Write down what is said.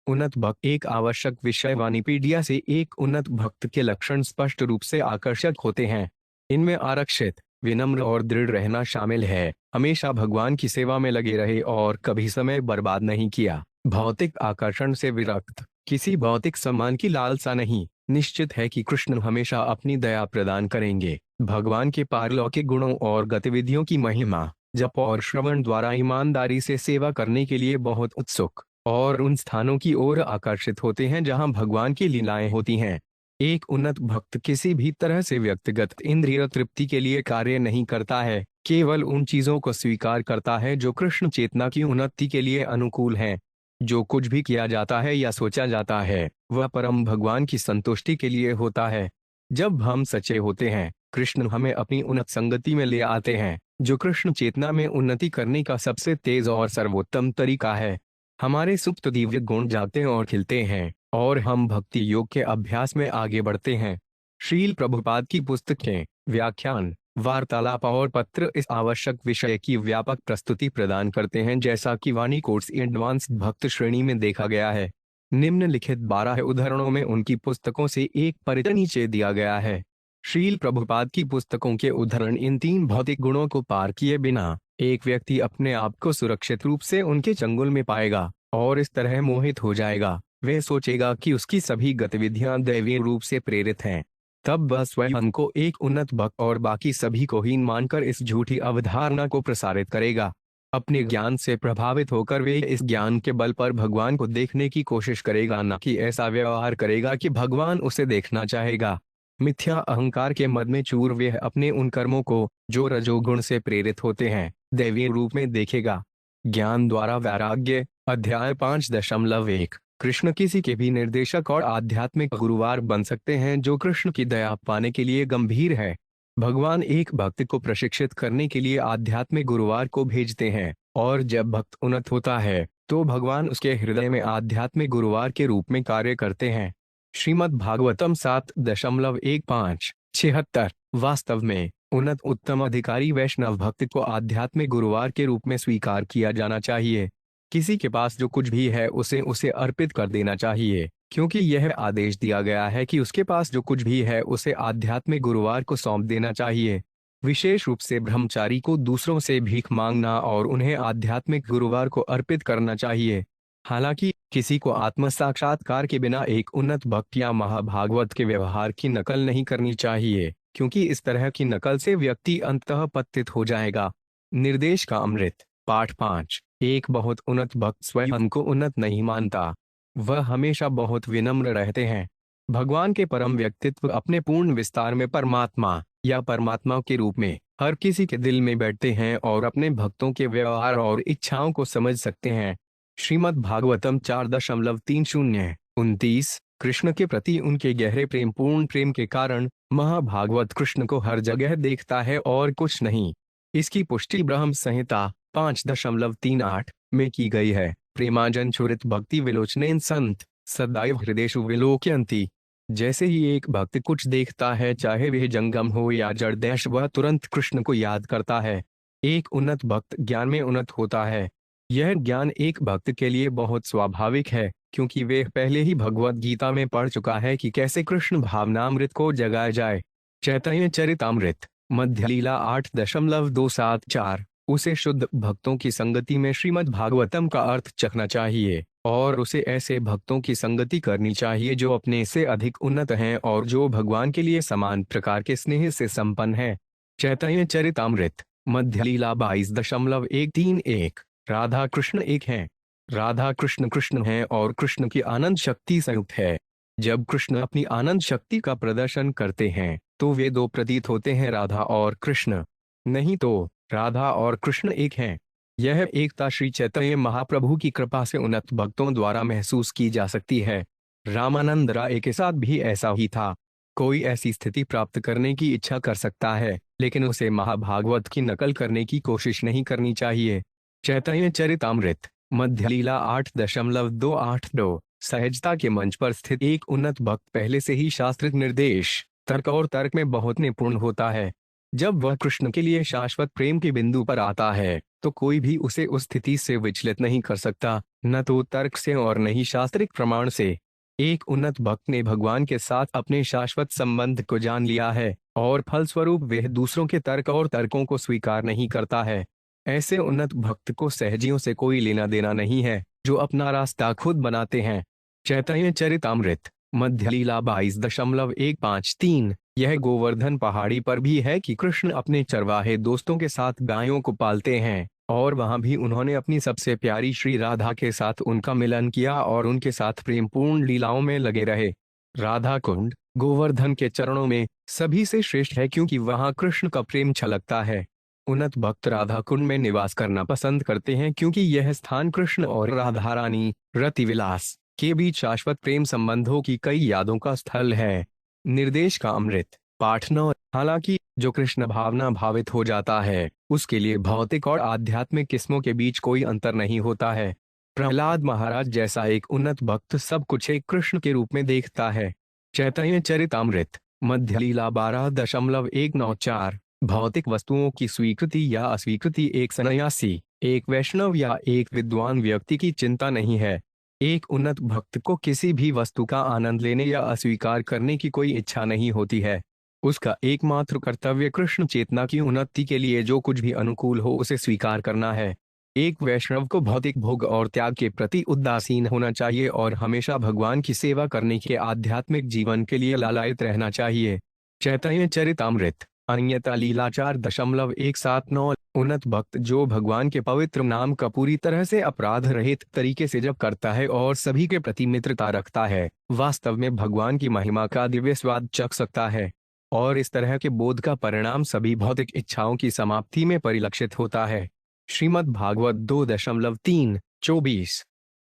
उन्नत भक्त एक आवश्यक विषय वानीपीडिया से एक उन्नत भक्त के लक्षण स्पष्ट रूप से आकर्षक होते हैं। इनमें आरक्षित, विनम्र और दृढ़ रहना शामिल है। हमेशा भगवान की सेवा में लगे रहे और कभी समय बर्बाद नहीं किया। भौतिक आकर्षण से विरक्त, किसी भौतिक सम्मान की लालसा नहीं। निश्चित है कि कृष्ण हमेशा अपनी दया प्रदान करेंगे। भगवान के पारलौकिक गुणों और गतिविधियों की महिमा, जप और श्रवण द्वारा ईमानदारी से सेवा करने के लिए बहुत उत्सुक और उन स्थानों की ओर आकर्षित होते हैं जहां भगवान की लीलाएं होती हैं। एक उन्नत भक्त किसी भी तरह से व्यक्तिगत इंद्रिय तृप्ति के लिए कार्य नहीं करता है, केवल उन चीजों को स्वीकार करता है जो कृष्ण चेतना की उन्नति के लिए अनुकूल हैं। जो कुछ भी किया जाता है या सोचा जाता है, वह परम भगवान की संतुष्टि के लिए होता है। जब हम सच्चे होते हैं, कृष्ण हमें अपनी उन्नत संगति में ले आते हैं, जो कृष्ण चेतना में उन्नति करने का सबसे तेज और सर्वोत्तम तरीका है। हमारे सुप्त दिव्य गुण जागते और खिलते हैं और हम भक्ति योग के अभ्यास में आगे बढ़ते हैं। श्रील प्रभुपाद की पुस्तकें, व्याख्यान, वार्तालाप और पत्र इस आवश्यक विषय की व्यापक प्रस्तुति प्रदान करते हैं, जैसा कि वाणी कोर्स एडवांस्ड भक्त श्रेणी में देखा गया है। निम्नलिखित 12 उदाहरणों में उनकी पुस्तकों से एक परिचय नीचे दिया गया है। श्रील प्रभुपाद की पुस्तकों के उदाहरण इन 3 भौतिक गुणों को पार किए बिना एक व्यक्ति अपने आप को सुरक्षित रूप से उनके चंगुल में पाएगा और इस तरह मोहित हो जाएगा, वह सोचेगा कि उसकी सभी गतिविधियां दैवीय रूप से प्रेरित हैं। तब वह स्वयं को एक उन्नत भक्त और बाकी सभी को हीन मानकर इस झूठी अवधारणा को प्रसारित करेगा। अपने ज्ञान से प्रभावित होकर वे इस ज्ञान के बल पर भगवान को देखने की कोशिश करेगा, न कि ऐसा व्यवहार करेगा कि भगवान उसे देखना चाहेगा। मिथ्या अहंकार के मद में चूर वह अपने उन कर्मों को, जो रजोगुण से प्रेरित होते हैं, दैवीय रूप में देखेगा। ज्ञान द्वारा वैराग्य, अध्याय 5.1। कृष्ण किसी के भी निर्देशक और आध्यात्मिक गुरुवार बन सकते हैं जो कृष्ण की दया पाने के लिए गंभीर है। भगवान एक भक्त को प्रशिक्षित करने के लिए आध्यात्मिक गुरुवार को भेजते हैं, और जब भक्त उन्नत होता है तो भगवान उसके हृदय में आध्यात्मिक गुरुवार के रूप में कार्य करते हैं। श्रीमद् भागवतम 7.15-76। वास्तव में उन्नत उत्तम अधिकारी वैष्णव भक्त को आध्यात्मिक गुरुवार के रूप में स्वीकार किया जाना चाहिए। किसी के पास जो कुछ भी है उसे उसे अर्पित कर देना चाहिए, क्योंकि यह आदेश दिया गया है कि उसके पास जो कुछ भी है उसे आध्यात्मिक गुरुवार को सौंप देना चाहिए। विशेष रूप से ब्रह्मचारी को दूसरों से भीख मांगना और उन्हें आध्यात्मिक गुरुवार को अर्पित करना चाहिए। हालांकि किसी को आत्म साक्षात्कार के बिना एक उन्नत भक्त या महाभागवत के व्यवहार की नकल नहीं करनी चाहिए, क्योंकि इस तरह की नकल से व्यक्ति अंततः पतित हो जाएगा। निर्देश का अमृत। पाठ 5। एक बहुत उन्नत भक्त स्वयं को उन्नत नहीं मानता। वह हमेशा बहुत विनम्र रहते हैं। भगवान के परम व्यक्तित्व अपने पूर्ण विस्तार में परमात्मा या परमात्मा के रूप में हर किसी के दिल में बैठते हैं और अपने भक्तों के व्यवहार और इच्छाओं को समझ सकते हैं। श्रीमद् भागवतम 4.30-29। कृष्ण के प्रति उनके गहरे पूर्ण प्रेम के कारण महाभागवत कृष्ण को हर जगह देखता है और कुछ नहीं। इसकी पुष्टि ब्रह्म संहिता 5.38 में की गई है। प्रेमाजन छुरित भक्ति विलोचनेन संत सदैव हृदयेषु विलोकयन्ति। जैसे ही एक भक्त कुछ देखता है, चाहे वह जंगम हो या जड़देश, वह तुरंत कृष्ण को याद करता है। एक उन्नत भक्त ज्ञान में उन्नत होता है। यह ज्ञान एक भक्त के लिए बहुत स्वाभाविक है, क्योंकि वे पहले ही भगवत गीता में पढ़ चुका है कि कैसे कृष्ण भावनामृत को जगाया जाए। चैतन्य चरितामृत मध्य लीला 8.274। उसे शुद्ध भक्तों की संगति में श्रीमद् भागवतम का अर्थ चखना चाहिए, और उसे ऐसे भक्तों की संगति करनी चाहिए जो अपने से अधिक उन्नत हैं और जो भगवान के लिए समान प्रकार के स्नेह से संपन्न है। चैतन्य चरितामृत मध्य लीला 22.131। राधा कृष्ण एक हैं। राधा कृष्ण कृष्ण हैं और कृष्ण की आनंद शक्ति संयुक्त है। जब कृष्ण अपनी आनंद शक्ति का प्रदर्शन करते हैं तो वे दो प्रतीत होते हैं, राधा और कृष्ण। नहीं तो राधा और कृष्ण एक हैं। यह एकता श्री चैतन्य महाप्रभु की कृपा से उन्नत भक्तों द्वारा महसूस की जा सकती है। रामानंद राय के साथ भी ऐसा ही था। कोई ऐसी स्थिति प्राप्त करने की इच्छा कर सकता है, लेकिन उसे महाभागवत की नकल करने की कोशिश नहीं करनी चाहिए। चैतन्य चरितामृत मध्य लीला 8.282। सहजता के मंच पर स्थित एक उन्नत भक्त पहले से ही शास्त्रिक निर्देश, तर्क और तर्क में बहुत निपुण होता है। जब वह कृष्ण के लिए शाश्वत प्रेम के बिंदु पर आता है तो कोई भी उसे उस स्थिति से विचलित नहीं कर सकता, न तो तर्क से और न ही शास्त्रिक प्रमाण से। एक उन्नत भक्त ने भगवान के साथ अपने शाश्वत संबंध को जान लिया है और फलस्वरूप वह दूसरों के तर्क और तर्कों को स्वीकार नहीं करता है। ऐसे उन्नत भक्त को सहजियों से कोई लेना देना नहीं है, जो अपना रास्ता खुद बनाते हैं। चैतन्य चरितामृत मध्य लीला 22.153। यह गोवर्धन पहाड़ी पर भी है कि कृष्ण अपने चरवाहे दोस्तों के साथ गायों को पालते हैं, और वहां भी उन्होंने अपनी सबसे प्यारी श्री राधा के साथ उनका मिलन किया और उनके साथ प्रेमपूर्ण लीलाओं में लगे रहे। राधा कुंड गोवर्धन के चरणों में सभी से श्रेष्ठ है, क्योंकि वहां कृष्ण का प्रेम छलकता है। उन्नत भक्त राधा कुंड में निवास करना पसंद करते हैं, क्योंकि यह स्थान कृष्ण और राधा रानी रति विलास के बीच शाश्वत प्रेम संबंधों की कई यादों का स्थल है। निर्देश का अमृत पाठ 9। हालांकि जो कृष्ण भावना भावित हो जाता है उसके लिए भौतिक और आध्यात्मिक किस्मों के बीच कोई अंतर नहीं होता है। प्रहलाद महाराज जैसा एक उन्नत भक्त सब कुछ एक कृष्ण के रूप में देखता है। चैतन्य चरितामृत मध्य लीला 12.194। भौतिक वस्तुओं की स्वीकृति या अस्वीकृति एक सन्यासी, एक वैष्णव या एक विद्वान व्यक्ति की चिंता नहीं है। एक उन्नत भक्त को किसी भी वस्तु का आनंद लेने या अस्वीकार करने की कोई इच्छा नहीं होती है। उसका एकमात्र कर्तव्य कृष्ण चेतना की उन्नति के लिए जो कुछ भी अनुकूल हो उसे स्वीकार करना है। एक वैष्णव को भौतिक भोग और त्याग के प्रति उदासीन होना चाहिए और हमेशा भगवान की सेवा करने के आध्यात्मिक जीवन के लिए लालायित रहना चाहिए। चैतन्य चरितामृत अन्यता लीला 4.179। उन्नत भक्त जो भगवान के पवित्र नाम का पूरी तरह से अपराध रहित तरीके से जप करता है और सभी के प्रति मित्रता रखता है, वास्तव में भगवान की महिमा का दिव्य स्वाद चख सकता है। और इस तरह के बोध का परिणाम सभी भौतिक इच्छाओं की समाप्ति में परिलक्षित होता है। श्रीमद् भागवत 2.324।